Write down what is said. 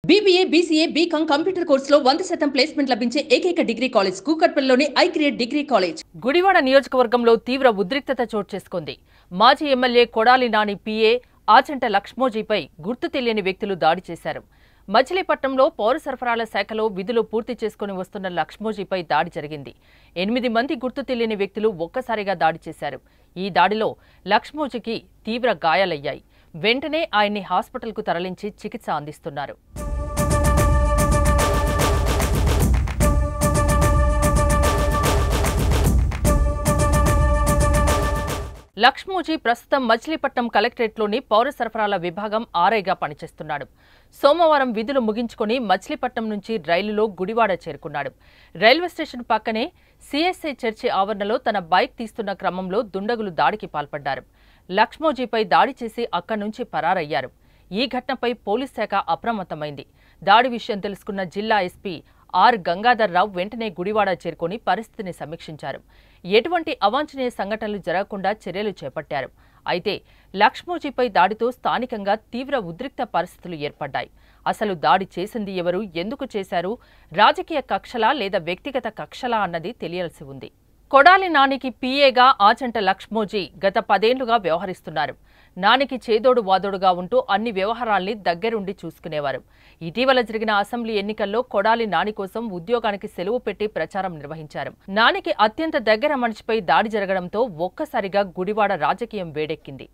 BBA, BCA, BCom computer కోర్సులో 100% placement లభించే ఏకైక డిగ్రీ కాలేజ్ కూకట్పల్లిలోని ఐక్రియేట్ డిగ్రీ కాలేజ్. గుడివాడ నియోజకవర్గంలో తీవ్ర ఉద్రిక్తత చోటు చేసుకుంది. మాజీ ఎమ్మెల్యే కొడాలి నాని పిఏ ఆచంట లక్ష్మోజీపై గుర్తు తెలియని వ్యక్తులు దాడి చేశారు. మచిలీపట్నంలో పౌర సరఫరాల శాఖలో విధులు పూర్తి చేసుకుని వస్తున్న లక్ష్మోజీపై దాడి జరిగింది. 8 మంది గుర్తు తెలియని వ్యక్తులు ఒక్కసారిగా దాడి చేశారు. ఈ దాడిలో లక్ష్మోజీకి తీవ్ర గాయాలయ్యాయి. వెంటనే ఆయన్ని హాస్పిటల్కు తరలించి చికిత్స అందిస్తున్నారు. లక్ష్మోజీ ప్రస్తుతం మచిలీపట్నం కలెక్టరేట్లోని పౌర సరఫరాల విభాగం ఆర్ఐగా పనిచేస్తున్నాడు. సోమవారం విధులు ముగించుకుని మచిలీపట్నం నుంచి రైలులో గుడివాడ చేరుకున్నాడు. రైల్వే స్టేషన్ పక్కనే సిఎస్ఐ చర్చి ఆవరణలో తన బైక్ తీస్తున్న క్రమంలో దుండగులు దాడికి పాల్పడ్డారు. లక్ష్మోజీపై దాడి చేసి అక్కడి నుంచి పరారయ్యారు. ఈ ఘటనపై పోలీస్ శాఖ అప్రమత్తమైంది. దాడి విషయం తెలుసుకున్న జిల్లా ఎస్పీ ఆర్ గంగాధర్రావు వెంటనే గుడివాడ చేరుకుని పరిస్థితిని సమీక్షించారు. ఎటువంటి అవాంఛనీయ సంఘటనలు జరగకుండా చర్యలు చేపట్టారు. అయితే లక్ష్మోజీపై దాడితో స్థానికంగా తీవ్ర ఉద్రిక్త పరిస్థితులు ఏర్పడ్డాయి. అసలు దాడి చేసింది ఎవరు, ఎందుకు చేశారు, రాజకీయ కక్షలా లేదా వ్యక్తిగత కక్షలా అన్నది తెలియాల్సి ఉంది. కొడాలి నానికి పీఏగా ఆచంట లక్ష్మోజీ గత 10 ఏళ్లుగా వ్యవహరిస్తున్నారు. నానికి చేదోడు వాదోడుగా ఉంటూ అన్ని వ్యవహారాల్ని దగ్గరుండి చూసుకునేవారు. ఇటీవల జరిగిన అసెంబ్లీ ఎన్నికల్లో కొడాలి నాని కోసం ఉద్యోగానికి సెలవు పెట్టి ప్రచారం నిర్వహించారు. నానికి అత్యంత దగ్గర మనిషిపై దాడి జరగడంతో ఒక్కసారిగా గుడివాడ రాజకీయం వేడెక్కింది.